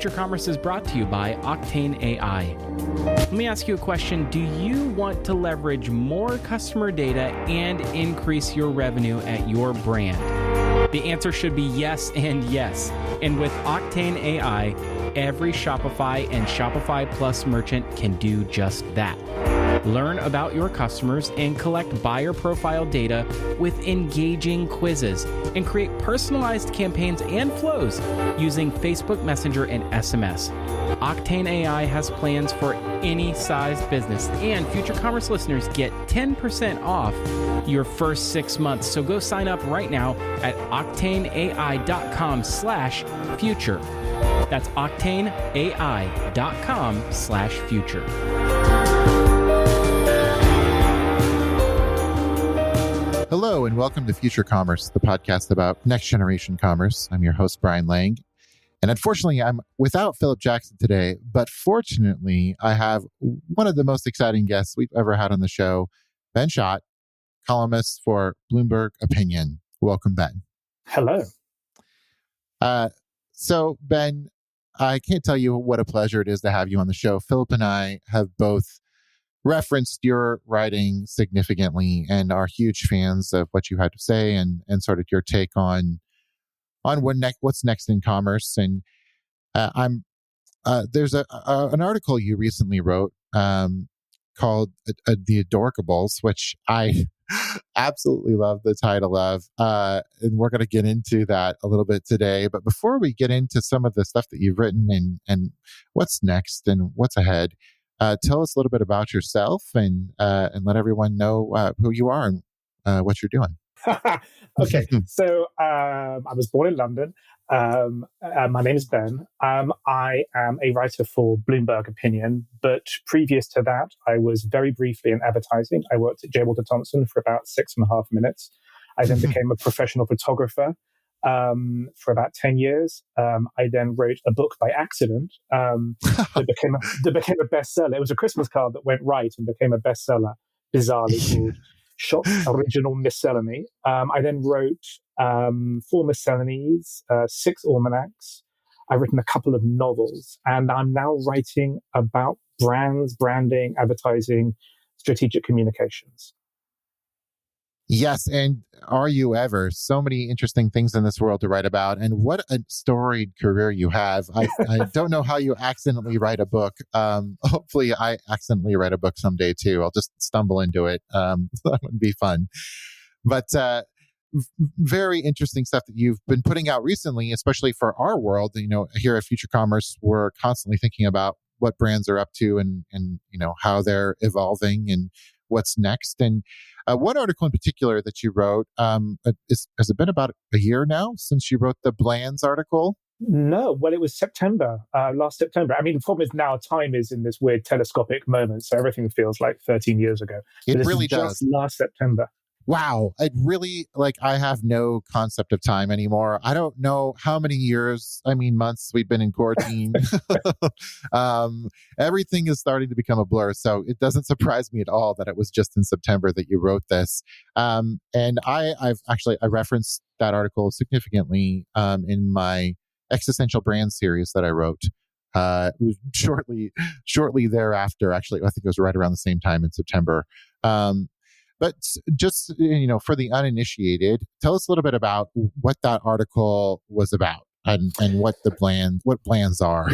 Future Commerce is brought to you by Octane AI. Let me ask you a question. Do you want to leverage more customer data and increase your revenue at your brand? The answer should be yes and yes. And with Octane AI, every Shopify and Shopify Plus merchant can do just that. Learn about your customers and collect buyer profile data with engaging quizzes and create personalized campaigns and flows using Facebook Messenger and SMS. Octane AI has plans for any size business, and Future Commerce listeners get 10% off your first 6 months. So go sign up right now at octaneai.com/future. That's octaneai.com/future. Hello and welcome to Future Commerce, the podcast about next generation commerce. I'm your host, Brian Lang. And unfortunately, I'm without Philip Jackson today, but fortunately, I have one of the most exciting guests we've ever had on the show, Ben Schott, columnist for Bloomberg Opinion. Welcome, Ben. Hello. So, Ben, I can't tell you what a pleasure it is to have you on the show. Philip and I have both referenced your writing significantly and are huge fans of what you had to say and sort of your take on what's next in commerce. And there's an article you recently wrote called The Adorkables, which I absolutely love the title of, and we're going to get into that a little bit today. But before we get into some of the stuff that you've written and what's next and what's ahead, tell us a little bit about yourself and let everyone know who you are and what you're doing. Okay, so I was born in London. My name is Ben. I am a writer for Bloomberg Opinion, but previous to that, I was very briefly in advertising. I worked at J. Walter Thompson for about 6.5 minutes. I then became a professional photographer for about 10 years. I then wrote a book by accident that became a bestseller. It was a Christmas card that went right and became a bestseller, bizarrely called Schott's Original Miscellany. I then wrote 4 miscellanies, 6 almanacs. I've written a couple of novels, and I'm now writing about brands, branding, advertising, strategic communications. Yes, and are you ever? So many interesting things in this world to write about, and what a storied career you have. I don't know how you accidentally write a book. Hopefully I accidentally write a book someday too. I'll just stumble into it. That would be fun. But very interesting stuff that you've been putting out recently, especially for our world. You know, here at Future Commerce, we're constantly thinking about what brands are up to and you know how they're evolving and what's next. And one article in particular that you wrote, has it been about a year now since you wrote the Brands article? No, well, it was September, last September. I mean, the problem is now time is in this weird telescopic moment, so everything feels like 13 years ago. It really does. Just last September. Wow. I have no concept of time anymore. I don't know how many months we've been in quarantine. Everything is starting to become a blur. So it doesn't surprise me at all that it was just in September that you wrote this. And I referenced that article significantly in my Existential Brand series that I wrote. It was shortly thereafter, actually, I think it was right around the same time in September. But just, for the uninitiated, tell us a little bit about what that article was about and what Brands are.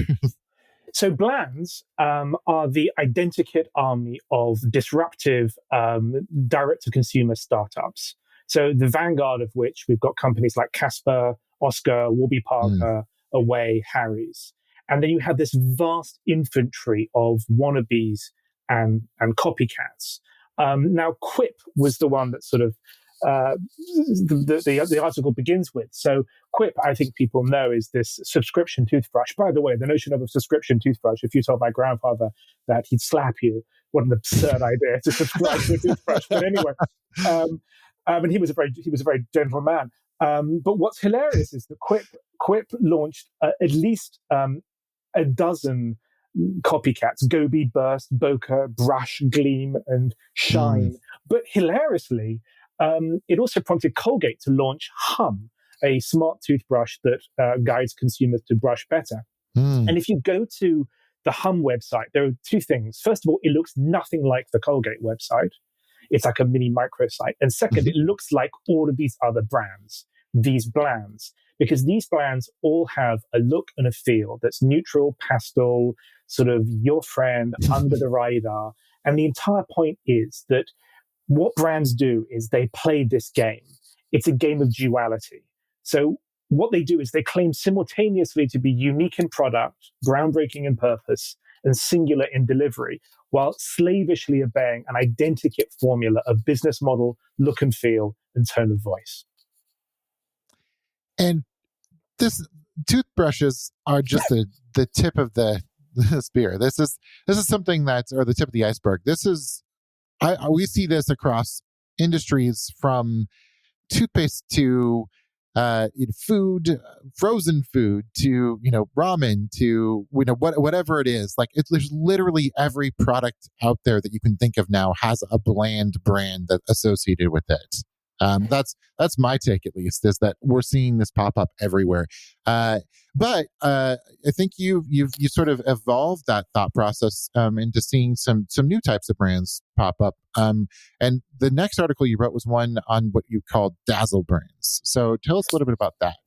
So Brands are the identikit army of disruptive direct-to-consumer startups. So the vanguard of which we've got companies like Casper, Oscar, Warby Parker, Away, Harry's. And then you have this vast infantry of wannabes and copycats. Now, Quip was the one that sort of the article begins with. So Quip, I think people know, is this subscription toothbrush. By the way, the notion of a subscription toothbrush, if you told my grandfather that, he'd slap you. What an absurd idea to subscribe to a toothbrush. But anyway, and he was a very gentle man. But what's hilarious is that Quip launched at least a dozen copycats: Gobi, Burst, Bokeh, Brush, Gleam, and Shine. But hilariously, it also prompted Colgate to launch Hum, a smart toothbrush that guides consumers to brush better. And if you go to the Hum website, there are two things. First of all, it looks nothing like the Colgate website. It's like a mini microsite. And second, it looks like all of these other brands, these blands, because these blands all have a look and a feel that's neutral, pastel, sort of your friend, under the radar. And the entire point is that what brands do is they play this game. It's a game of duality. So what they do is they claim simultaneously to be unique in product, groundbreaking in purpose, and singular in delivery, while slavishly obeying an identikit formula of business model, look and feel, and tone of voice. And this toothbrushes are just the tip of the spear. This is something that's, or the tip of the iceberg. This is, we see this across industries, from toothpaste to food, frozen food, to ramen, to whatever it is. Like there's literally every product out there that you can think of now has a brand that associated with it. That's my take, at least, is that we're seeing this pop up everywhere. But I think you sort of evolved that thought process into seeing some new types of brands pop up. And the next article you wrote was one on what you called Dazzle Brands. So tell us a little bit about that.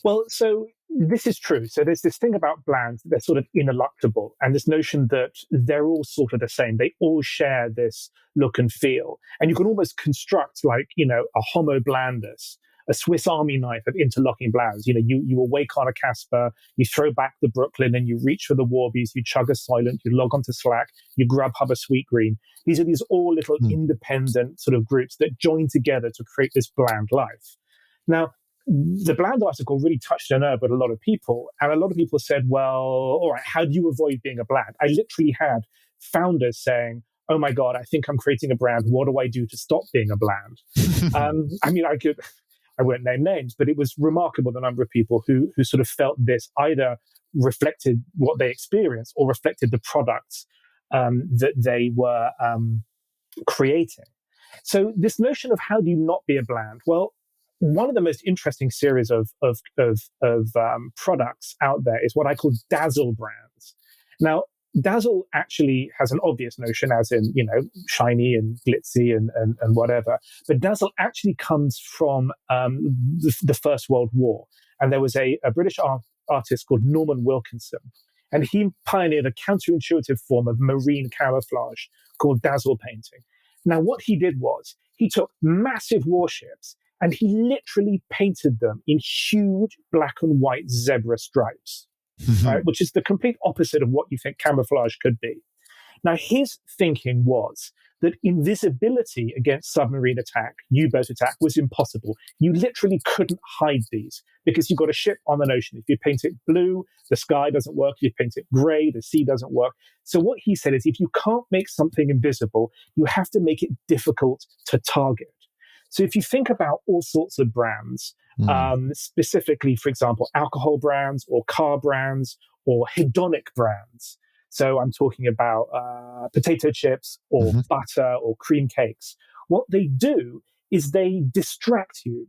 Well, so this is true. So there's this thing about brands, they're sort of ineluctable, and this notion that they're all sort of the same. They all share this look and feel. And you can almost construct a homo blandus, a Swiss Army knife of interlocking brands. You awake on a Casper, you throw back the Brooklyn, and you reach for the Warbies, you chug a Silent, you log onto Slack, you Grubhub a Sweetgreen. These are all little independent sort of groups that join together to create this bland life. Now, the bland article really touched a nerve with a lot of people. And a lot of people said, well, all right, how do you avoid being a bland? I literally had founders saying, oh my God, I think I'm creating a brand. What do I do to stop being a bland? I won't name names, but it was remarkable, the number of people who sort of felt this either reflected what they experienced or reflected the products that they were creating. So this notion of how do you not be a bland? Well, one of the most interesting series of products out there is what I call Dazzle Brands. Now, Dazzle actually has an obvious notion, as in, shiny and glitzy and whatever. But Dazzle actually comes from the First World War. And there was a British artist called Norman Wilkinson. And he pioneered a counterintuitive form of marine camouflage called dazzle painting. Now, what he did was he took massive warships and he literally painted them in huge black and white zebra stripes, right? Which is the complete opposite of what you think camouflage could be. Now, his thinking was that invisibility against submarine attack, U-boat attack, was impossible. You literally couldn't hide these because you've got a ship on an ocean. If you paint it blue, the sky doesn't work. If you paint it gray, the sea doesn't work. So what he said is, if you can't make something invisible, you have to make it difficult to target. So if you think about all sorts of brands, specifically, for example, alcohol brands or car brands or hedonic brands. So I'm talking about potato chips or butter or cream cakes. What they do is they distract you.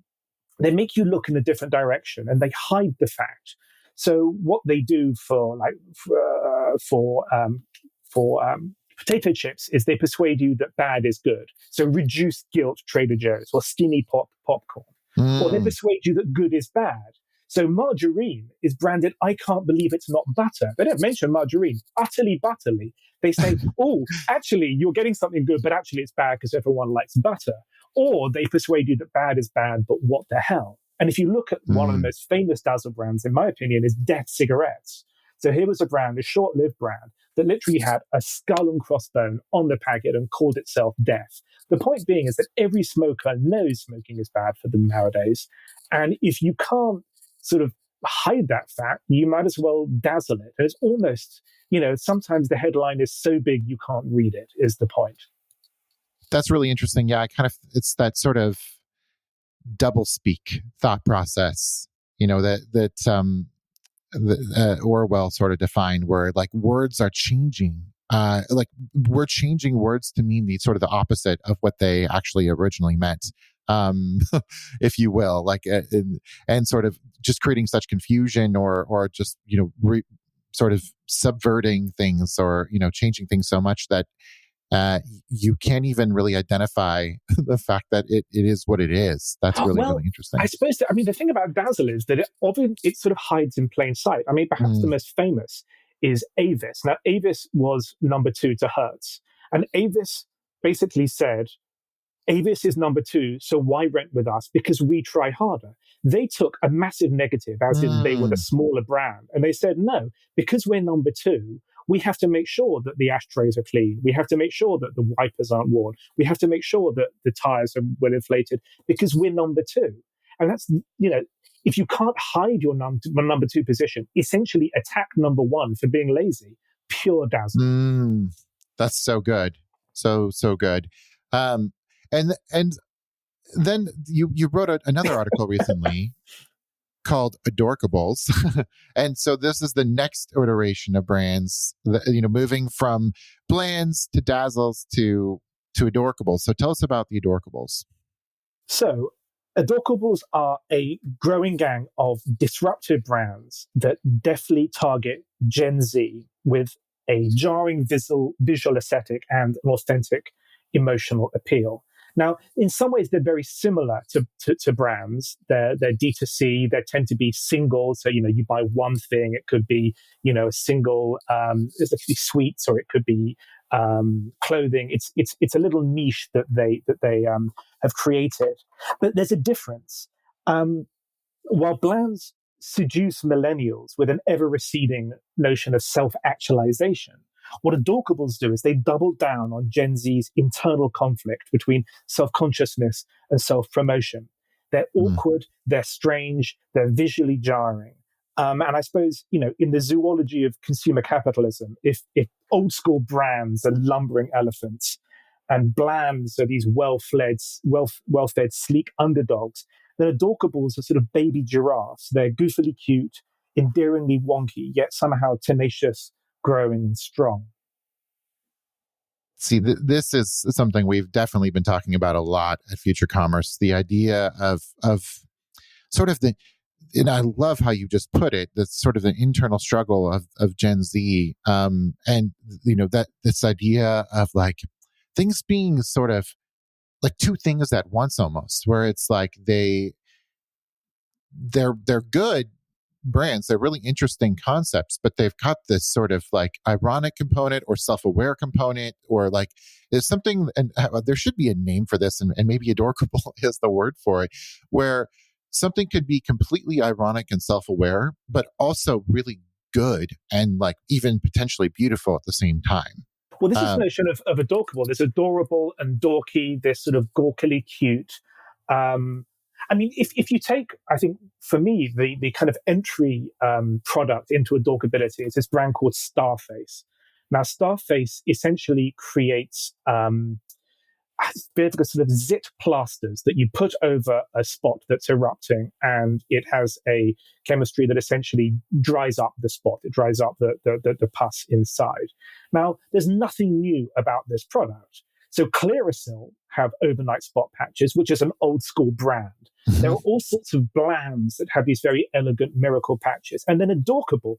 They make you look in a different direction and they hide the fact. So what they do for potato chips is they persuade you that bad is good. So reduced guilt Trader Joe's or skinny popcorn. Or they persuade you that good is bad. So margarine is branded, I can't believe it's not butter. They don't mention margarine, utterly butterly. They say, oh, actually, you're getting something good, but actually it's bad because everyone likes butter. Or they persuade you that bad is bad, but what the hell? And if you look at one of the most famous Dazzle brands, in my opinion, is Death Cigarettes. So here was a brand, a short-lived brand, that literally had a skull and crossbone on the packet and called itself Death. The point being is that every smoker knows smoking is bad for them nowadays. And if you can't sort of hide that fact, you might as well dazzle it. And it's almost, sometimes the headline is so big you can't read it, is the point. That's really interesting. Yeah, it's that sort of double speak thought process, that Orwell sort of defined, where like words are changing. Like we're changing words to mean the opposite of what they actually originally meant, if you will, like and sort of just creating such confusion or just sort of subverting things or, changing things so much that you can't even really identify the fact that it is what it is. That's really, really interesting. I suppose the thing about Dazzle is that it sort of hides in plain sight. I mean, perhaps the most famous is Avis. Now, Avis was number 2 to Hertz. And Avis basically said, Avis is number 2, so why rent with us? Because we try harder. They took a massive negative, as in they were the smaller brand. And they said, no, because we're number 2, we have to make sure that the ashtrays are clean. We have to make sure that the wipers aren't worn. We have to make sure that the tires are well inflated because we're number 2. And that's, if you can't hide your number 2 position, essentially attack number 1 for being lazy. Pure Dazzle. That's so good. So good. And then you wrote another article recently called Adorkables. And so this is the next iteration of brands, moving from Blands to Dazzles to Adorkables. So tell us about the Adorkables. So Adorkables are a growing gang of disruptive brands that deftly target Gen Z with a jarring visual aesthetic and an authentic emotional appeal. Now, in some ways, they're very similar to brands. They're D2C. They tend to be single. So, you buy one thing. It could be, a single, it could be sweets, or it could be clothing. It's a little niche that they have created. But there's a difference. While brands seduce millennials with an ever-receding notion of self-actualization, what Adorkables do is they double down on Gen Z's internal conflict between self-consciousness and self-promotion. They're awkward, they're strange, they're visually jarring. And I suppose, in the zoology of consumer capitalism, if old school brands are lumbering elephants and Blands are these well-fed, sleek underdogs, then Adorkables are sort of baby giraffes. They're goofily cute, endearingly wonky, yet somehow tenacious, growing, and strong. See, this is something we've definitely been talking about a lot at Future Commerce. The idea of sort of and I love how you just put it, that's sort of the internal struggle of Gen Z. And, that this idea of like things being sort of like two things at once almost, where it's like they're good brands, they're really interesting concepts, but they've got this sort of like ironic component or self-aware component, or like there's something, and there should be a name for this, and maybe Adorkable is the word for it, where something could be completely ironic and self-aware, but also really good and like even potentially beautiful at the same time. Well, this is the notion of Adorkable. There's adorable and dorky, this sort of gawkily cute. If you take, I think, for me, the kind of entry product into Adorkability is this brand called Starface. Now, Starface essentially creates sort of zit plasters that you put over a spot that's erupting, and it has a chemistry that essentially dries up the spot. It dries up the pus inside. Now, there's nothing new about this product. So Clearasil have overnight spot patches, which is an old school brand. There are all sorts of Blands that have these very elegant miracle patches. And then Adorkable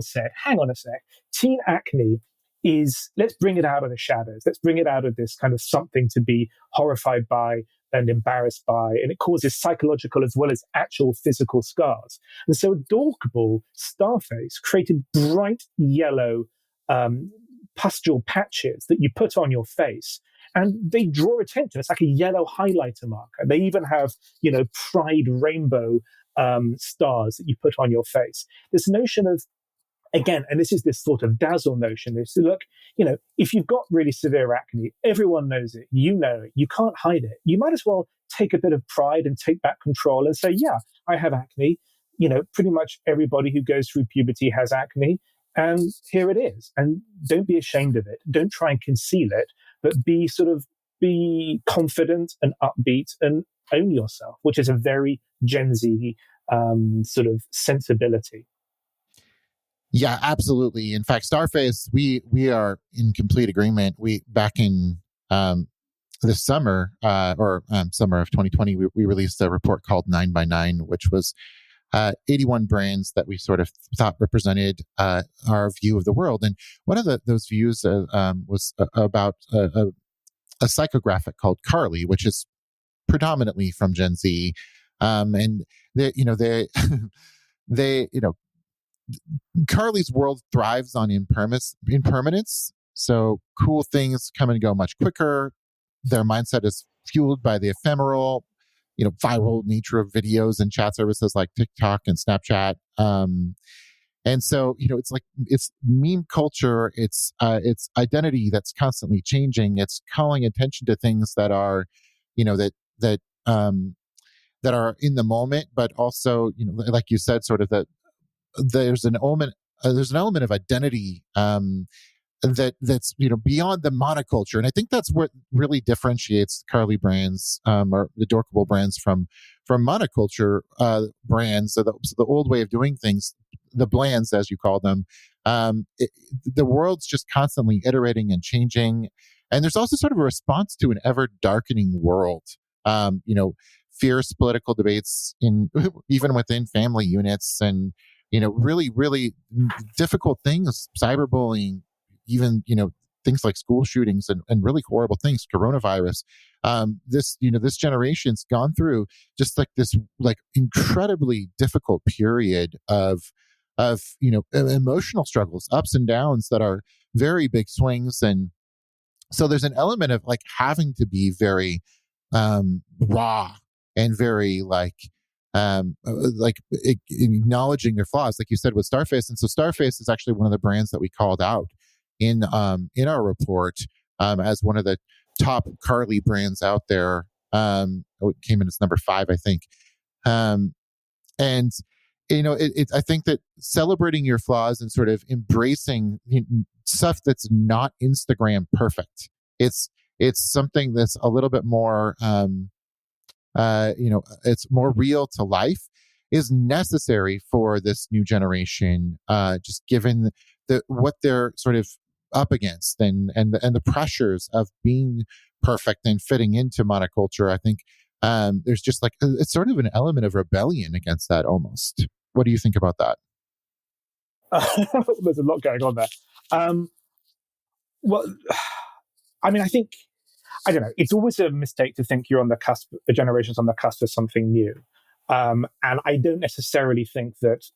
said, hang on a sec, teen acne is, let's bring it out of the shadows. Let's bring it out of this kind of something to be horrified by and embarrassed by. And it causes psychological as well as actual physical scars. And so Adorkable Starface created bright yellow pustule patches that you put on your face, and they draw attention. It's like a yellow highlighter marker. They even have, pride rainbow stars that you put on your face. This notion of, again, and this is this sort of Dazzle notion, is to look, if you've got really severe acne, everyone knows it, you can't hide it. You might as well take a bit of pride and take back control and say, yeah, I have acne. Pretty much everybody who goes through puberty has acne. And here it is. And don't be ashamed of it. Don't try and conceal it, but be confident and upbeat and own yourself, which is a very Gen Z sort of sensibility. Yeah, absolutely. In fact, Starface, we are in complete agreement. We back in this summer, summer of 2020, we released a report called 9 by 9, which was 81 brands that we sort of thought represented our view of the world. And one of those views was about a psychographic called CARLY, which is predominantly from Gen Z. And they, CARLY's world thrives on impermanence. So cool things come and go much quicker. Their mindset is fueled by the ephemeral, viral nature of videos and chat services like TikTok and Snapchat. And so, it's meme culture. It's identity that's constantly changing. It's calling attention to things that are, that are in the moment, but also, like you said, sort of that there's an element of identity that's beyond the monoculture. And I think that's what really differentiates CARLY brands or the Adorkable brands from monoculture brands. So the old way of doing things, the blands as you call them, the world's just constantly iterating and changing. And there's also sort of a response to an ever darkening world. Fierce political debates even within family units, and really, really difficult things, cyberbullying, even, things like school shootings and really horrible things, coronavirus. This generation's gone through just like this, incredibly difficult period of emotional struggles, ups and downs that are very big swings. And so there's an element of having to be very raw and very acknowledging their flaws, like you said with Starface. And so Starface is actually one of the brands that we called out in our report as one of the top CARLY brands out there. It came in as number 5, I think. And I think that celebrating your flaws and sort of embracing stuff that's not Instagram perfect. It's something that's a little bit more, it's more real to life, is necessary for this new generation, just given what they're sort of up against and the pressures of being perfect and fitting into monoculture. I think there's just it's sort of an element of rebellion against that almost. What do you think about that? There's a lot going on there. Well, I mean, I don't know. It's always a mistake to think you're on the cusp, a generation's on the cusp of something new. And I don't necessarily think that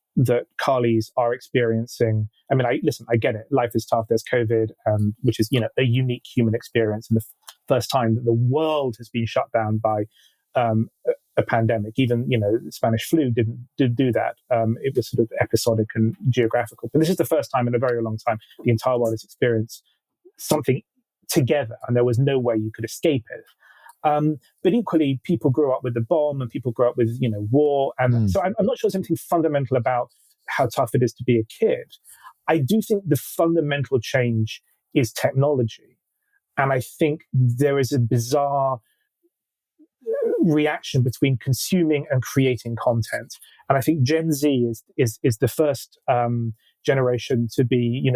CARLYs are experiencing. I mean, I get it. Life is tough. There's COVID, which is a unique human experience, and the first time that the world has been shut down by a pandemic. Even the Spanish flu didn't do that. It was sort of episodic and geographical. But this is the first time in a very long time the entire world has experienced something together, and there was no way you could escape it. But equally, people grew up with the bomb, and people grew up with war, and so I'm not sure there's anything fundamental about how tough it is to be a kid. I do think the fundamental change is technology, and I think there is a bizarre reaction between consuming and creating content. And I think Gen Z is the first generation to be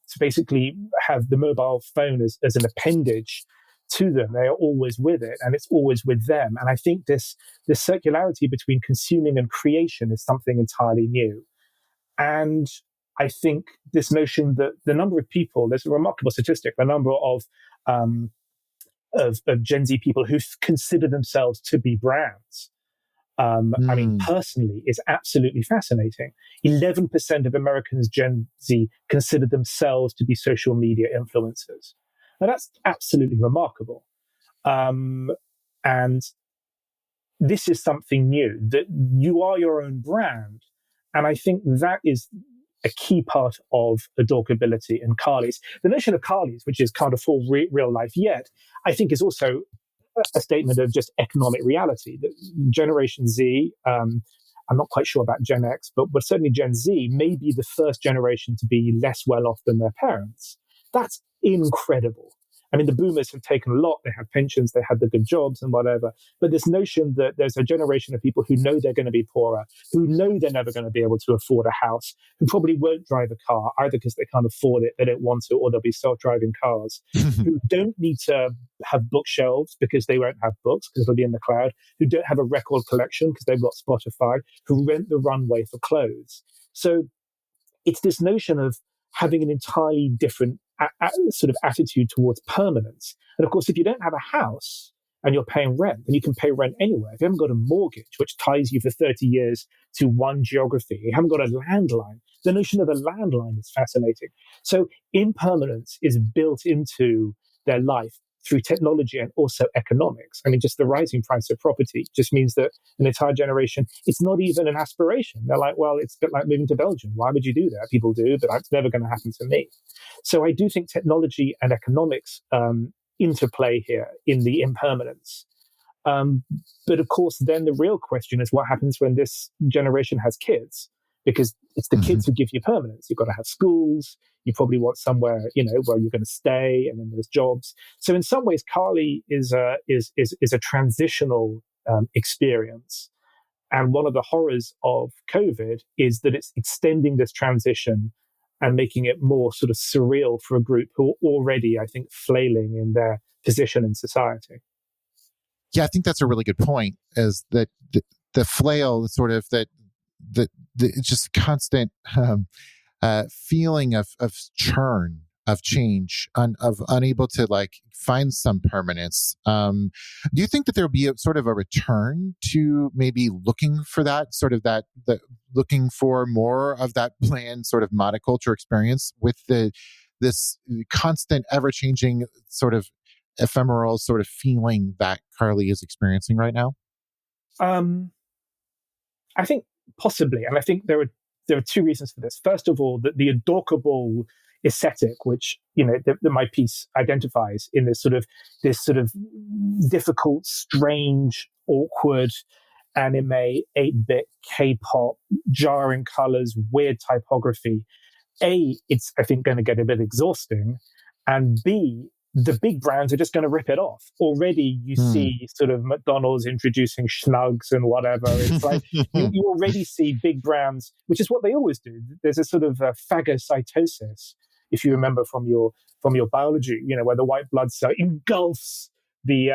to basically have the mobile phone as an appendage to them. They are always with it, and it's always with them. And I think this circularity between consuming and creation is something entirely new. And I think this notion that the number of people, there's a remarkable statistic, the number of Gen Z people who consider themselves to be brands. I mean, personally, is absolutely fascinating. 11% of Americans, Gen Z, consider themselves to be social media influencers. Now, that's absolutely remarkable. And this is something new, that you are your own brand. And I think that is a key part of adorkability and CARLYs. The notion of CARLYs, which is kind of full real life yet, I think is also a statement of just economic reality. That Generation Z, I'm not quite sure about Gen X, but certainly Gen Z may be the first generation to be less well off than their parents. That's incredible. I mean, the boomers have taken a lot. They have pensions, they had the good jobs and whatever. But this notion that there's a generation of people who know they're going to be poorer, who know they're never going to be able to afford a house, who probably won't drive a car, either because they can't afford it, they don't want to, or they'll be self-driving cars, who don't need to have bookshelves because they won't have books because it'll be in the cloud, who don't have a record collection because they've got Spotify, who rent the runway for clothes. So it's this notion of having an entirely different sort of attitude towards permanence. And of course, if you don't have a house and you're paying rent, then you can pay rent anywhere. If you haven't got a mortgage, which ties you for 30 years to one geography, you haven't got a landline, the notion of a landline is fascinating. So impermanence is built into their life through technology and also economics. I mean, just the rising price of property just means that an entire generation, it's not even an aspiration. They're like, well, it's a bit like moving to Belgium. Why would you do that? People do, but it's never going to happen to me. So I do think technology and economics interplay here in the impermanence. But of course, then the real question is what happens when this generation has kids? Because it's the kids who give you permanence. You've got to have schools. You probably want somewhere, where you're going to stay, and then there's jobs. So in some ways, CARLY is a transitional experience. And one of the horrors of COVID is that it's extending this transition and making it more sort of surreal for a group who are already, I think, flailing in their position in society. Yeah, I think that's a really good point. Is that the flail, sort of the just constant feeling of churn, of change, of unable to find some permanence. Do you think that there'll be a sort of a return to maybe looking for that looking for more of that bland sort of monoculture experience with this constant, ever-changing sort of ephemeral sort of feeling that CARLY is experiencing right now? I think possibly, and I think there are two reasons for this. First of all, that the Adorkable aesthetic, which that my piece identifies in this sort of difficult, strange, awkward anime, 8-bit K-pop, jarring colors, weird typography. A, it's I think going to get a bit exhausting, and B, the big brands are just going to rip it off. Already you see sort of McDonald's introducing Schnugs and whatever. It's like you already see big brands, which is what they always do. There's a sort of phagocytosis, if you remember from your biology, where the white blood cell engulfs the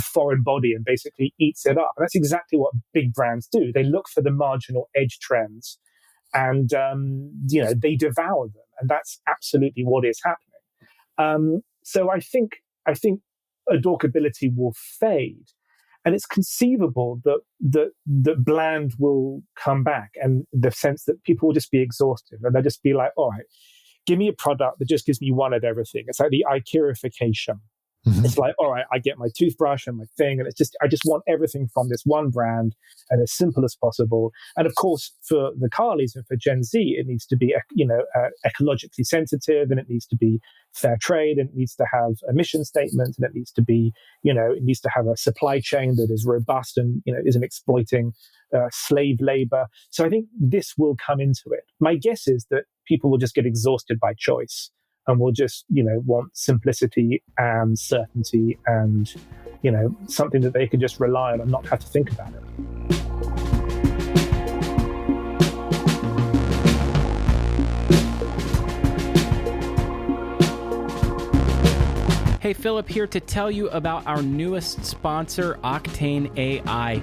foreign body and basically eats it up. And that's exactly what big brands do. They look for the marginal edge trends and they devour them. And that's absolutely what is happening. So I think adorkability will fade, and it's conceivable that bland will come back, and the sense that people will just be exhausted and they'll just be like, all right, give me a product that just gives me one of everything. It's like the IKEAification. Mm-hmm. It's like, all right, I get my toothbrush and my thing, and I just want everything from this one brand and as simple as possible. And of course, for the CARLYs and for Gen Z, it needs to be, ecologically sensitive, and it needs to be fair trade, and it needs to have a mission statement, and it needs to be, it needs to have a supply chain that is robust and, isn't exploiting slave labor. So I think this will come into it. My guess is that people will just get exhausted by choice. And will just, want simplicity and certainty and, something that they can just rely on and not have to think about it. Hey, Philip here to tell you about our newest sponsor, Octane AI.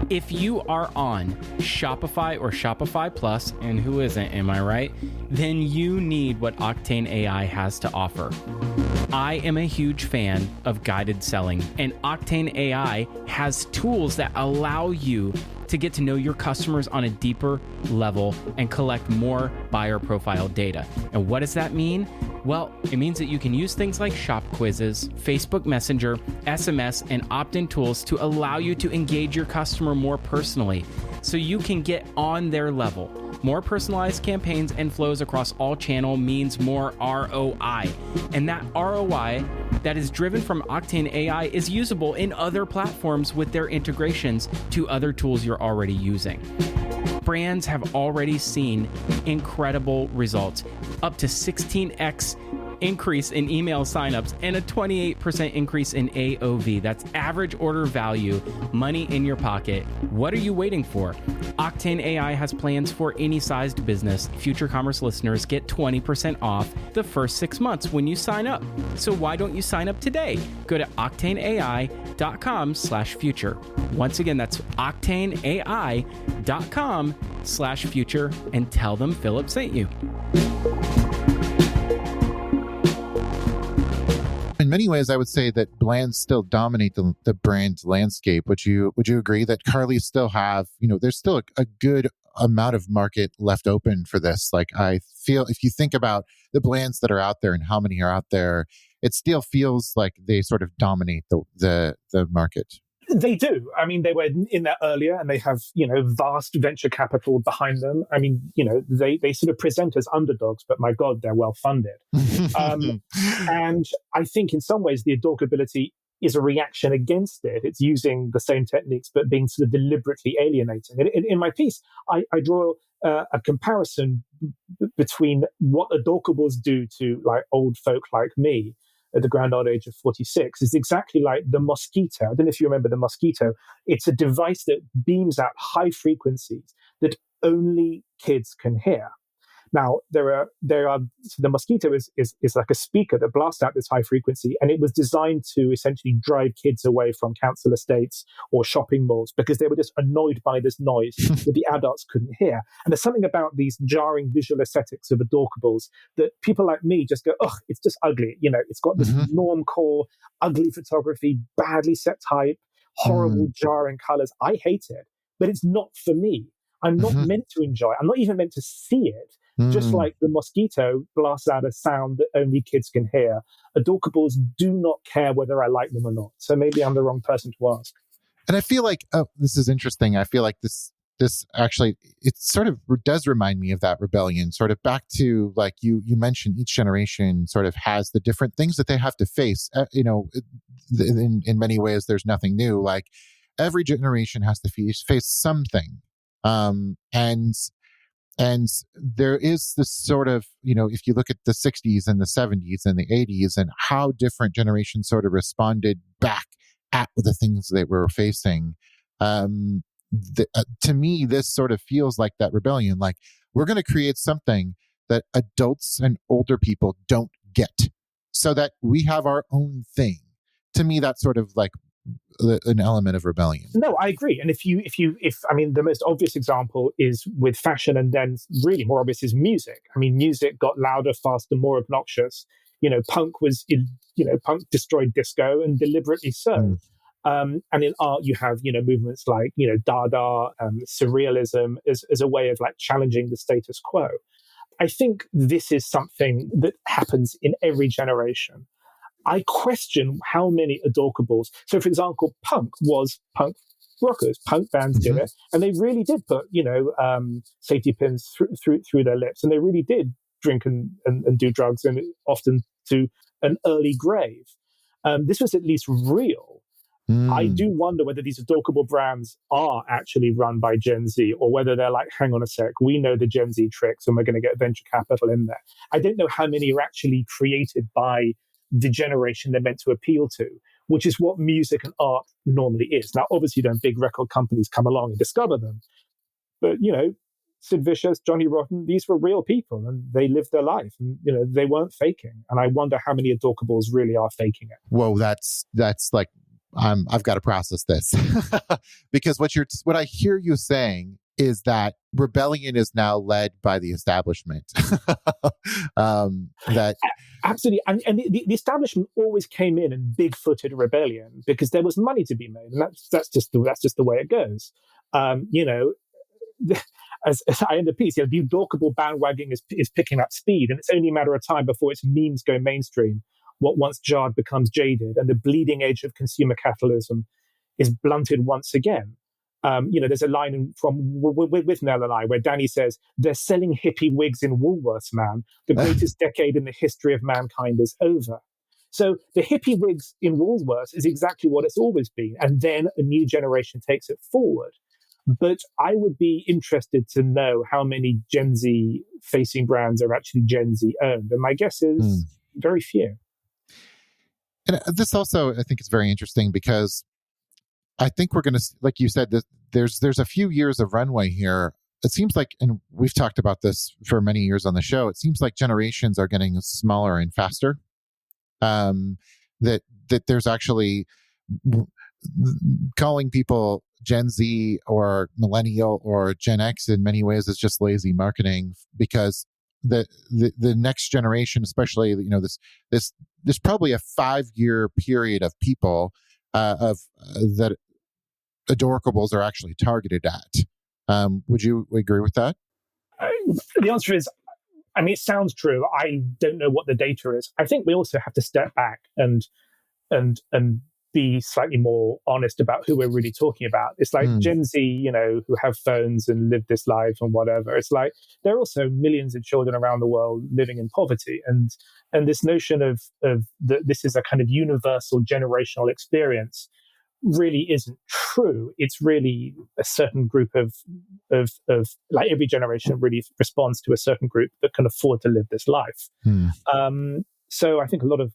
If you are on Shopify or Shopify Plus, and who isn't, am I right? Then you need what Octane AI has to offer. I am a huge fan of guided selling, and Octane AI has tools that allow you to get to know your customers on a deeper level and collect more buyer profile data. And what does that mean? Well, it means that you can use things like shop quizzes, Facebook Messenger, SMS, and opt-in tools to allow you to engage your customer more personally so you can get on their level. More personalized campaigns and flows across all channel means more ROI. And that ROI that is driven from Octane AI is usable in other platforms with their integrations to other tools you're already using. Brands have already seen incredible results, up to 16x increase in email signups, and a 28% increase in AOV. That's average order value, money in your pocket. What are you waiting for? Octane AI has plans for any sized business. Future Commerce listeners get 20% off the first 6 months when you sign up. So why don't you sign up today? Go to octaneai.com/future. Once again, that's octaneai.com/future and tell them Philip sent you. In many ways, I would say that brands still dominate the brand landscape. Would you agree that CARLY still have, there's still a good amount of market left open for this? Like, I feel if you think about the brands that are out there and how many are out there, it still feels like they sort of dominate the market. They do. I mean, they were in there earlier and they have, vast venture capital behind them. I mean, they sort of present as underdogs, but my God, they're well funded. And I think in some ways, the Adorkability is a reaction against it. It's using the same techniques, but being sort of deliberately alienating. In my piece, I draw a comparison between what Adorkables do to like old folk like me at the grand old age of 46 is exactly like the mosquito. I don't know if you remember the mosquito. It's a device that beams out high frequencies that only kids can hear. Now, so the mosquito is like a speaker that blasts out this high frequency, and it was designed to essentially drive kids away from council estates or shopping malls because they were just annoyed by this noise that the adults couldn't hear. And there's something about these jarring visual aesthetics of Adorkables that people like me just go, oh, it's just ugly. It's got this normcore, ugly photography, badly set type, horrible, jarring colors. I hate it, but it's not for me. I'm not meant to enjoy it. I'm not even meant to see it. Just like the mosquito blasts out a sound that only kids can hear, Adorkables do not care whether I like them or not. So maybe I'm the wrong person to ask. And I feel like, this is interesting. I feel like this actually, it sort of does remind me of that rebellion, sort of back to like you mentioned, each generation sort of has the different things that they have to face. In many ways, there's nothing new. Like every generation has to face something. And there is this sort of, if you look at the 60s and the 70s and the 80s and how different generations sort of responded back at the things they were facing, to me, this sort of feels like that rebellion. Like, we're going to create something that adults and older people don't get so that we have our own thing. To me, that's sort of like an element of rebellion. No, I agree. And if the most obvious example is with fashion, and then really more obvious is music. I mean, music got louder, faster, more obnoxious. Punk destroyed disco, and deliberately so. And in art, you have, movements like, Dada, surrealism as a way of like challenging the status quo. I think this is something that happens in every generation. I question how many Adorkables. So, for example, punk was punk rockers. Punk bands did it, and they really did put, safety pins through their lips, and they really did drink and do drugs, and often to an early grave. This was at least real. I do wonder whether these Adorkable brands are actually run by Gen Z, or whether they're like, hang on a sec, we know the Gen Z tricks, and we're going to get venture capital in there. I don't know how many are actually created by the generation they're meant to appeal to, which is what music and art normally is. Now, obviously, big record companies come along and discover them. But, Sid Vicious, Johnny Rotten, these were real people and they lived their life and, they weren't faking. And I wonder how many Adorkables really are faking it. Whoa, that's like, I've got to process this because what I hear you saying is that rebellion is now led by the establishment. Absolutely, and the establishment always came in big-footed rebellion because there was money to be made, and that's just the way it goes. As I end the piece, the Adorkable bandwagon is picking up speed, and it's only a matter of time before its memes go mainstream. What once jarred becomes jaded, and the bleeding edge of consumer capitalism is blunted once again. There's a line from with Nell and I where Danny says, they're selling hippie wigs in Woolworths, man. The greatest decade in the history of mankind is over. So the hippie wigs in Woolworths is exactly what it's always been. And then a new generation takes it forward. But I would be interested to know how many Gen Z facing brands are actually Gen Z owned. And my guess is very few. And this also, I think, is very interesting because I think we're going to, like you said, that there's a few years of runway here. It seems like, and we've talked about this for many years on the show, it seems like generations are getting smaller and faster. That there's actually calling people Gen Z or millennial or Gen X in many ways is just lazy marketing, because the next generation, especially, there's probably a 5-year period of people that Adorkables are actually targeted at. Would you agree with that? The answer is, it sounds true. I don't know what the data is. I think we also have to step back and be slightly more honest about who we're really talking about. It's like Gen Z, who have phones and live this life and whatever. It's like there are also millions of children around the world living in poverty, and this notion of this is a kind of universal generational experience really isn't true. It's really a certain group of like every generation really responds to a certain group that can afford to live this life. So I think a lot of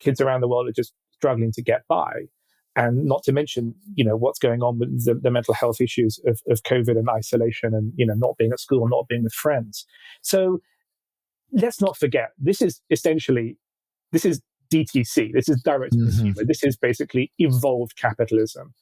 kids around the world are just struggling to get by, and not to mention, what's going on with the mental health issues of COVID and isolation, and not being at school, not being with friends. So let's not forget, this is DTC. This is direct to consumer. This is basically evolved capitalism.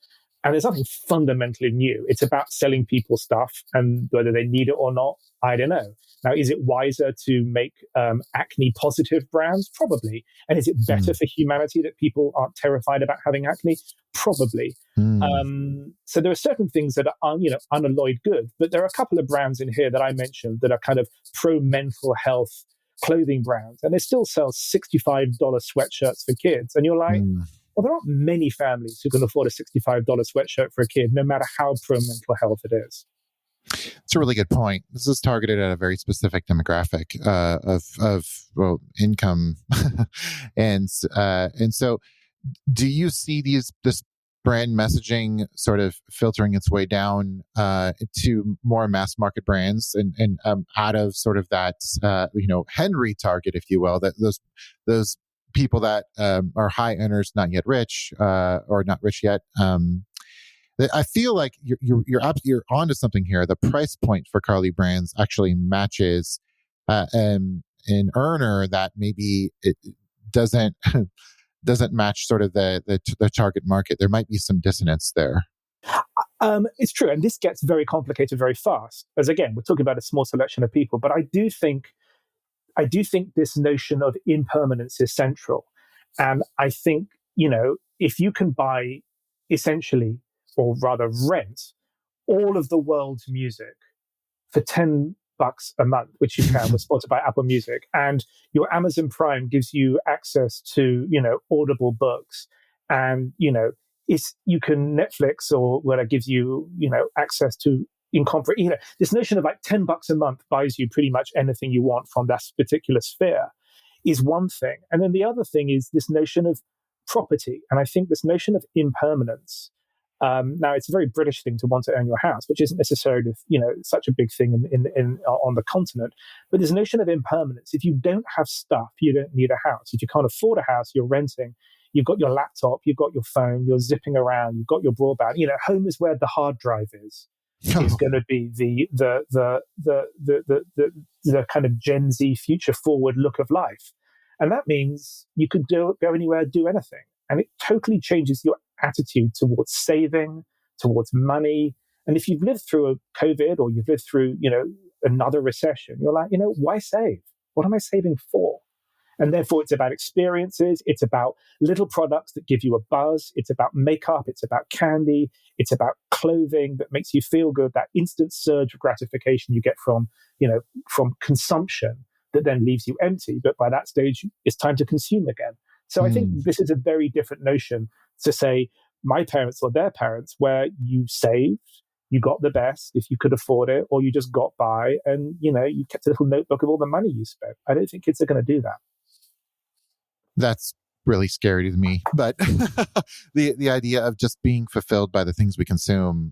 And there's nothing fundamentally new. It's about selling people stuff, and whether they need it or not, I don't know. Now, is it wiser to make acne positive brands? Probably. And is it better for humanity that people aren't terrified about having acne? Probably. So there are certain things that are, unalloyed good, but there are a couple of brands in here that I mentioned that are kind of pro-mental health clothing brands, and they still sell $65 sweatshirts for kids. And you're like, well, there aren't many families who can afford a $65 sweatshirt for a kid, no matter how pro-mental health it is. It's a really good point. This is targeted at a very specific demographic of income, and so, do you see this brand messaging sort of filtering its way down to more mass market brands, and out of sort of that Henry target, if you will, that those people that are high earners, not yet rich, or not rich yet. I feel like you're onto something here. The price point for CARLY Brands actually matches an earner that maybe it doesn't match sort of the target market. There might be some dissonance there. It's true, and this gets very complicated very fast. As again, we're talking about a small selection of people, but I do think this notion of impermanence is central, and I think if you can buy essentially, or rather rent, all of the world's music for $10 a month, which you can with sponsored by Apple Music, and your Amazon Prime gives you access to Audible books, and you can Netflix or whatever gives you access to this notion of like $10 a month buys you pretty much anything you want from that particular sphere is one thing. And then the other thing is this notion of property, and I think this notion of impermanence. Now, it's a very British thing to want to own your house, which isn't necessarily, such a big thing in on the continent. But this notion of impermanence, if you don't have stuff, you don't need a house. If you can't afford a house, you're renting. You've got your laptop, you've got your phone, you're zipping around, you've got your broadband. Home is where the hard drive is. Is going to be the kind of Gen Z future forward look of life, and that means you could go anywhere, do anything, and it totally changes your attitude towards saving, towards money. And if you've lived through a COVID or you've lived through, another recession, you're like, why save? What am I saving for? And therefore, it's about experiences. It's about little products that give you a buzz. It's about makeup. It's about candy. It's about clothing that makes you feel good. That instant surge of gratification you get from consumption that then leaves you empty. But by that stage, it's time to consume again. So I think this is a very different notion to say my parents or their parents, where you saved, you got the best if you could afford it, or you just got by and, you kept a little notebook of all the money you spent. I don't think kids are going to do that. That's really scary to me. But the idea of just being fulfilled by the things we consume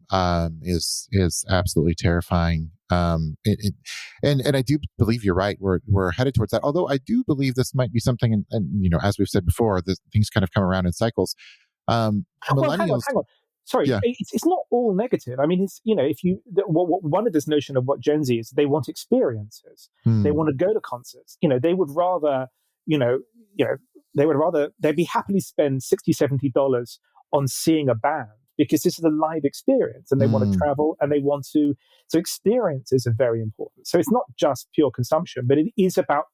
is absolutely terrifying. And I do believe you're right. We're headed towards that. Although I do believe this might be something, and as we've said before, things kind of come around in cycles. Well, hang on, Millennials, hang on. Sorry, yeah. it's not all negative. I mean, it's if you one of this notion of what Gen Z is, they want experiences. They want to go to concerts. They would rather, they'd be happily spend $60-$70 on seeing a band because this is a live experience, and they want to travel and they want to. So experiences are very important. So it's not just pure consumption, but it is about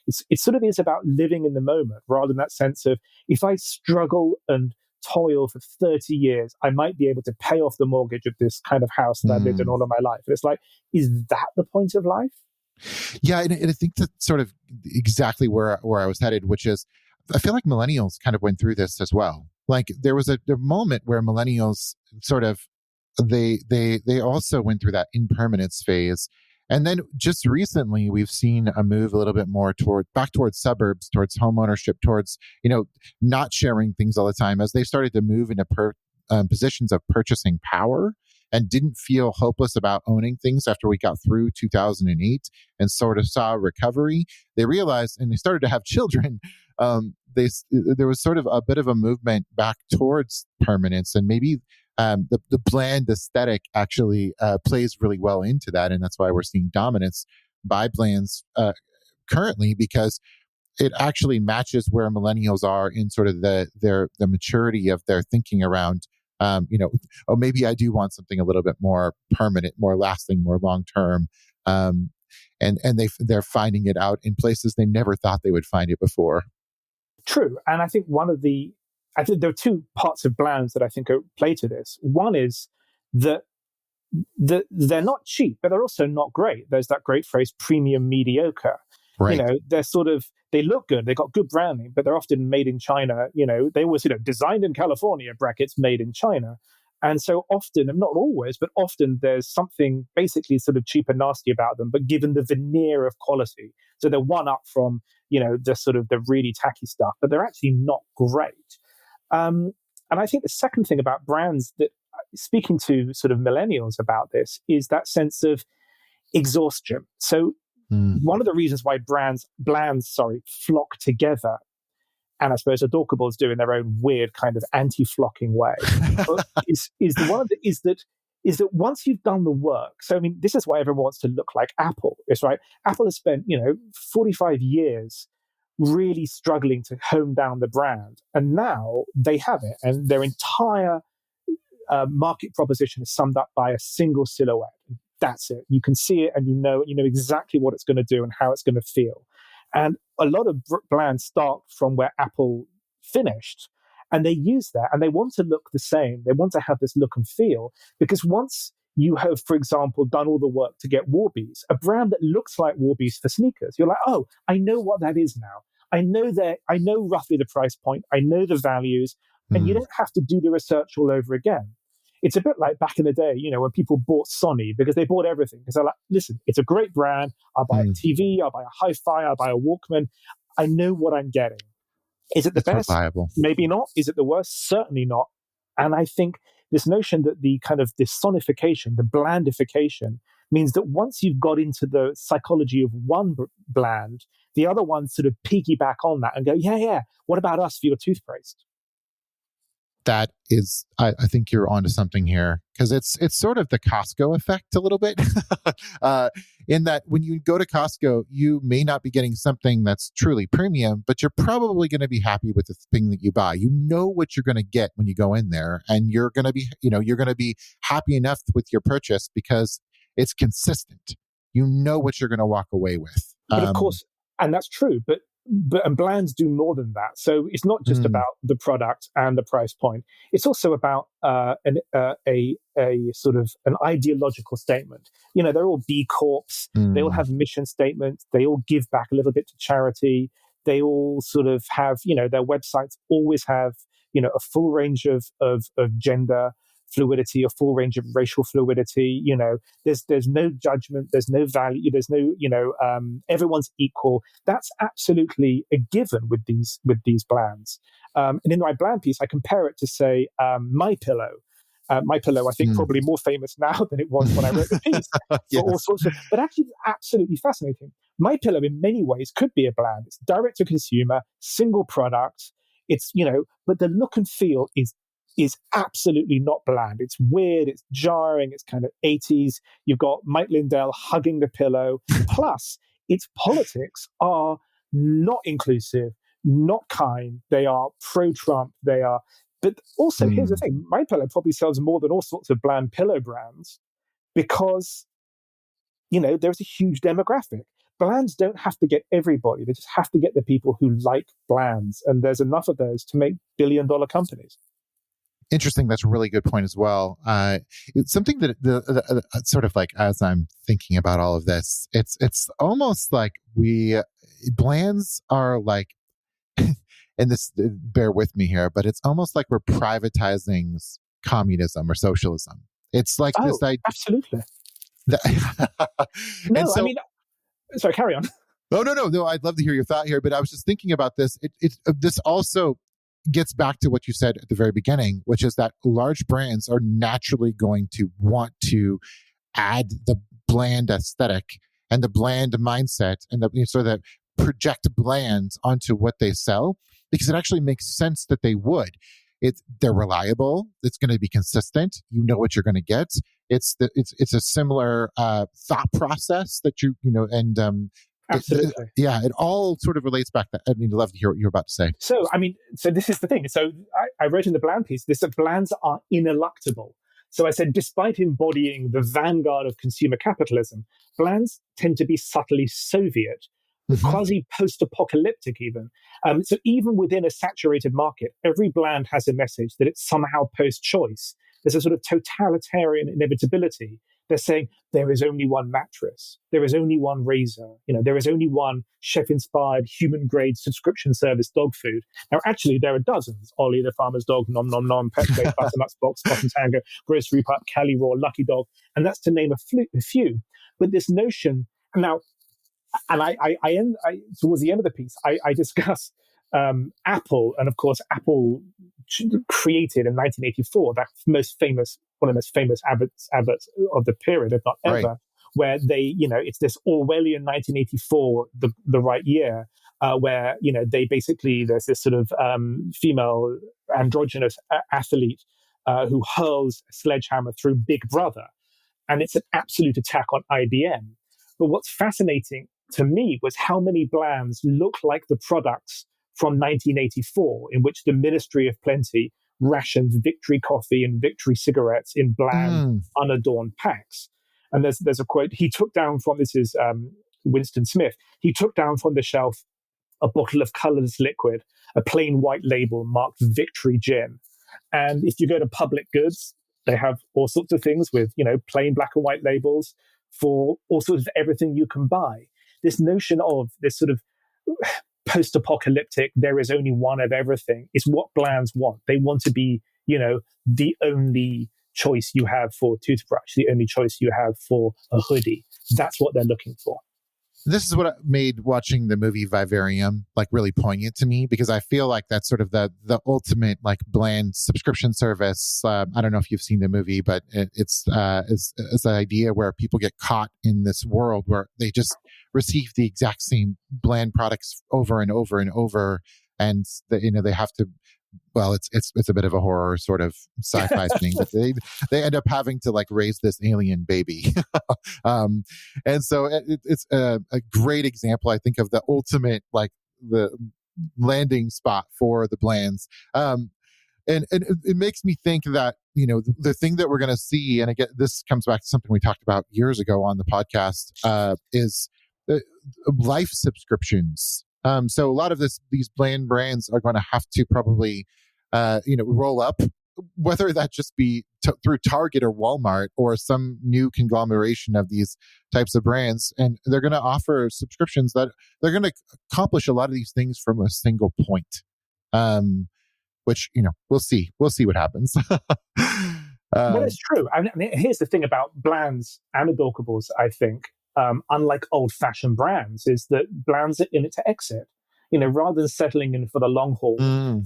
it sort of is about living in the moment rather than that sense of if I struggle and toil for 30 years, I might be able to pay off the mortgage of this kind of house that I've lived in all of my life. And it's like, is that the point of life? Yeah, and I think that's sort of exactly where I was headed, which is I feel like millennials kind of went through this as well. Like there was a moment where millennials sort of they also went through that impermanence phase. And then just recently, we've seen a move a little bit more back towards suburbs, towards home ownership, towards, not sharing things all the time as they started to move into positions of purchasing power and didn't feel hopeless about owning things after we got through 2008 and sort of saw a recovery. They realized, and they started to have children. There was sort of a bit of a movement back towards permanence, and maybe the bland aesthetic actually plays really well into that, and that's why we're seeing dominance by blands currently, because it actually matches where millennials are in sort of the maturity of their thinking around. Maybe I do want something a little bit more permanent, more lasting, more long term, and they're finding it out in places they never thought they would find it before. True, and I think I think there are two parts of blands that I think play to this. One is that they're not cheap, but they're also not great. There's that great phrase, premium mediocre. Right. They're they look good. They've got good branding, but they're often made in China. They always, designed in California, brackets, made in China. And so often, and not always, but often there's something basically sort of cheap and nasty about them, but given the veneer of quality. So they're one up from, the sort of the really tacky stuff, but they're actually not great. And I think the second thing about brands that, speaking to sort of millennials about this, is that sense of exhaustion. So one of the reasons why blands flock together, and I suppose Adorkables do in their own weird kind of anti-flocking way, is that once you've done the work. So I mean, this is why everyone wants to look like Apple. It's right. Apple has spent 45 years really struggling to hone down the brand, and now they have it, and their entire market proposition is summed up by a single silhouette. That's it. You can see it, and you know exactly what it's going to do and how it's going to feel. And a lot of brands start from where Apple finished, and they use that, and they want to look the same. They want to have this look and feel, because once you have, for example, done all the work to get Warby's, a brand that looks like Warby's for sneakers, you're like, oh, I know what that is now. I know roughly the price point. I know the values, and you don't have to do the research all over again. It's a bit like back in the day, when people bought Sony because they bought everything. Because they're like, listen, it's a great brand. I'll buy a TV, I'll buy a hi-fi, I'll buy a Walkman. I know what I'm getting. Is it the best? Reliable. Maybe not. Is it the worst? Certainly not. And I think this notion that the kind of this sonification, the blandification, means that once you've got into the psychology of one bland, the other ones sort of piggyback on that and go, yeah, what about us for your toothpaste? That is, I think you're onto something here, because it's sort of the Costco effect a little bit, in that when you go to Costco, you may not be getting something that's truly premium, but you're probably going to be happy with the thing that you buy. You know what you're going to get when you go in there, and you're going to be, you're going to be happy enough with your purchase because it's consistent. You know what you're going to walk away with. But of course, and that's true, but blands do more than that. So it's not just about the product and the price point. It's also about a sort of an ideological statement. They're all B Corps. They all have mission statements. They all give back a little bit to charity. They all sort of have, their websites always have, a full range of gender fluidity, a full range of racial fluidity. There's no judgment, there's no value, there's no, everyone's equal. That's absolutely a given with these blands. And in my bland piece, I compare it to, say, My Pillow. My Pillow, I think, probably more famous now than it was when I wrote the piece for all sorts of. But actually, it's absolutely fascinating. My Pillow, in many ways, could be a brand. It's direct to consumer, single product. It's but the look and feel is absolutely not bland. It's weird. It's jarring. It's kind of 80s. You've got Mike Lindell hugging the pillow. Plus, its politics are not inclusive, not kind. They are pro-Trump. They are. But also, here's the thing. My Pillow probably sells more than all sorts of bland pillow brands because, there's a huge demographic. Blands don't have to get everybody. They just have to get the people who like blands. And there's enough of those to make billion-dollar companies. Interesting. That's a really good point as well. It's something that the sort of like, as I'm thinking about all of this, it's almost like blands are like, and this, bear with me here, but it's almost like we're privatizing communism or socialism. It's like this idea. Absolutely. Sorry, carry on. No. I'd love to hear your thought here, but I was just thinking about this. This also gets back to what you said at the very beginning, which is that large brands are naturally going to want to add the bland aesthetic and the bland mindset and so that project bland onto what they sell, because it actually makes sense that they would. They're reliable. It's going to be consistent. You know what you're going to get. It's a similar thought process that absolutely. It all sort of relates back. I'd love to hear what you're about to say. So this is the thing. So I wrote in the bland piece that blands are ineluctable. So I said, despite embodying the vanguard of consumer capitalism, blands tend to be subtly Soviet, quasi-post-apocalyptic even. So even within a saturated market, every bland has a message that it's somehow post-choice. There's a sort of totalitarian inevitability. They're saying there is only one mattress, there is only one razor, there is only one chef-inspired human-grade subscription service dog food. Now, actually, there are dozens: Ollie the farmer's dog, Nom Nom Nom, Pet Plate, Butternut Box, Spot and Tango, Grocery Pup, Cali Raw, Lucky Dog, and that's to name a few. But this notion now, and I towards the end of the piece, I discuss Apple, and of course, Apple created in 1984 one of the most famous adverts of the period, if not ever, right, where they, it's this Orwellian 1984, the right year, where they basically, there's this sort of female androgynous athlete who hurls a sledgehammer through Big Brother, and it's an absolute attack on IBM. But what's fascinating to me was how many blands look like the products from 1984, in which the Ministry of Plenty rations Victory coffee and Victory cigarettes in bland, unadorned packs. And there's a quote he took down from, this is Winston Smith, he took down from the shelf a bottle of colorless liquid, a plain white label marked Victory Gin. And if you go to Public Goods, they have all sorts of things with, plain black and white labels for all sorts of everything you can buy. This notion of this sort of post-apocalyptic, there is only one of everything, is what blands want. They want to be, the only choice you have for a toothbrush, the only choice you have for a hoodie. That's what they're looking for. This is what made watching the movie Vivarium like really poignant to me, because I feel like that's sort of the ultimate like bland subscription service. I don't know if you've seen the movie, but it's the idea where people get caught in this world where they just receive the exact same bland products over and over and over, and they have to. Well, it's a bit of a horror sort of sci-fi thing, but they end up having to like raise this alien baby, and so it's a great example, I think, of the ultimate like the landing spot for the blands. And it makes me think that the thing that we're going to see, and again, this comes back to something we talked about years ago on the podcast, is life subscriptions. So a lot of these bland brands are going to have to probably, roll up, whether that just be through Target or Walmart or some new conglomeration of these types of brands. And they're going to offer subscriptions that they're going to accomplish a lot of these things from a single point, which, we'll see. We'll see what happens. Well, it's true. I mean, here's the thing about blands and Adorkables, I think. Unlike old-fashioned brands, is that blands are in it to exit. Rather than settling in for the long haul,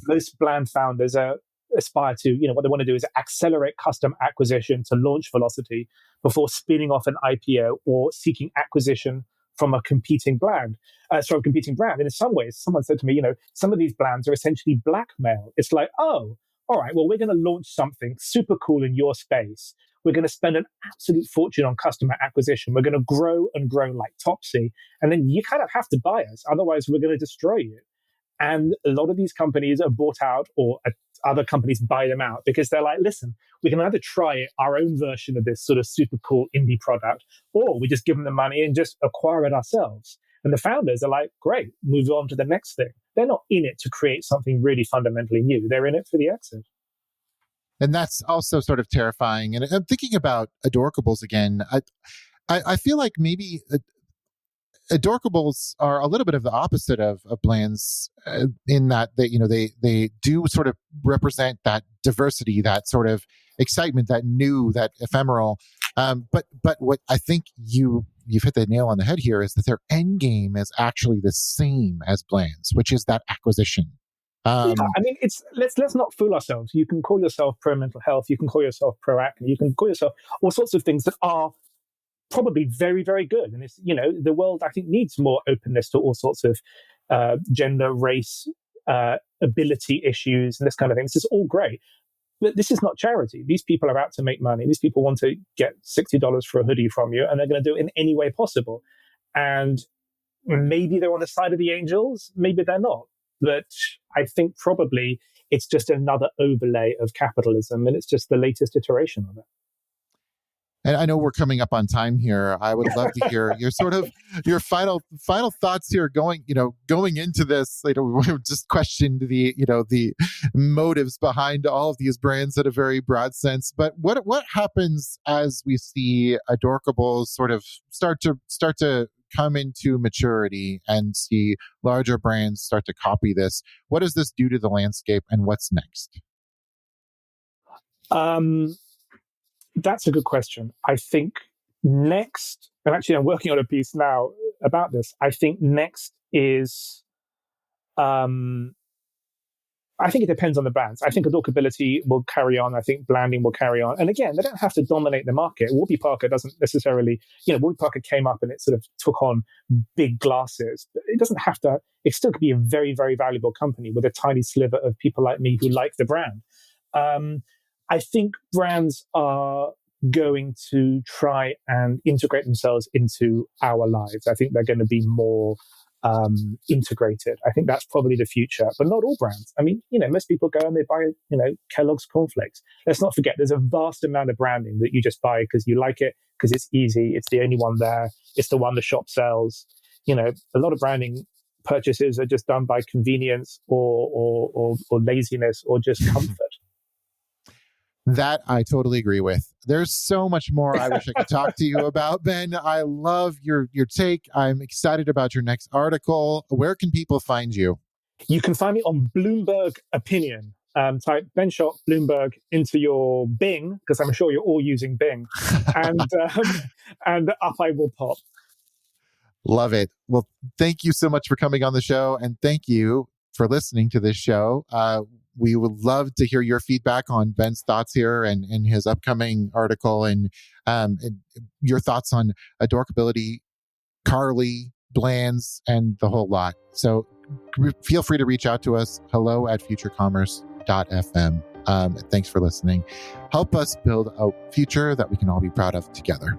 most bland founders are aspire to, what they want to do is accelerate customer acquisition to launch velocity before spinning off an IPO or seeking acquisition from a competing brand. And in some ways, someone said to me, some of these brands are essentially blackmail. It's like, oh, all right, well, we're going to launch something super cool in your space. We're going to spend an absolute fortune on customer acquisition. We're going to grow and grow like Topsy. And then you kind of have to buy us. Otherwise, we're going to destroy you. And a lot of these companies are bought out, or other companies buy them out because they're like, listen, we can either try our own version of this sort of super cool indie product, or we just give them the money and just acquire it ourselves. And the founders are like, great, move on to the next thing. They're not in it to create something really fundamentally new. They're in it for the exit. And that's also sort of terrifying. And I'm thinking about Adorkables again. I feel like maybe Adorkables are a little bit of the opposite of Brands in that they do sort of represent that diversity, that sort of excitement, that new, that ephemeral. But what I think you've hit the nail on the head here is that their end game is actually the same as Brands, which is that acquisition. I mean, let's not fool ourselves. You can call yourself pro mental health. You can call yourself pro acne. You can call yourself all sorts of things that are probably very, very good. And it's, the world, I think, needs more openness to all sorts of gender, race, ability issues, and this kind of thing. This is all great. But this is not charity. These people are out to make money. These people want to get $60 for a hoodie from you, and they're going to do it in any way possible. And maybe they're on the side of the angels. Maybe they're not. But I think probably it's just another overlay of capitalism, and it's just the latest iteration of it. And I know we're coming up on time here. I would love to hear your final thoughts here going into this. We just questioned the motives behind all of these brands in a very broad sense. But what happens as we see Adorkables sort of start to come into maturity and see larger brands start to copy this? What does this do to the landscape, and what's next? That's a good question. I think next, and actually I'm working on a piece now about this. I think next is, I think it depends on the brands. I think Adorkability will carry on. I think Blanding will carry on. And again, they don't have to dominate the market. Warby Parker doesn't necessarily, Warby Parker came up and it sort of took on big glasses. But it doesn't have to, it still could be a very, very valuable company with a tiny sliver of people like me who like the brand. I think brands are going to try and integrate themselves into our lives. I think they're going to be more integrated. I think that's probably the future, but not all brands. I mean, most people go and they buy, Kellogg's cornflakes. Let's not forget, there's a vast amount of branding that you just buy because you like it, because it's easy, it's the only one there, it's the one the shop sells. A lot of branding purchases are just done by convenience or laziness or just comfort. That I totally agree with. There's so much more I wish I could talk to you about, Ben. I love your take. I'm excited about your next article. Where can people find you? You can find me on Bloomberg Opinion. Type Ben Schott Bloomberg into your Bing, because I'm sure you're all using Bing, and up I will pop. Love it. Well, thank you so much for coming on the show, and thank you for listening to this show. We would love to hear your feedback on Ben's thoughts here and his upcoming article, and your thoughts on Adorkability, CARLY, Brands, and the whole lot. So feel free to reach out to us, hello@futurecommerce.fm. Thanks for listening. Help us build a future that we can all be proud of together.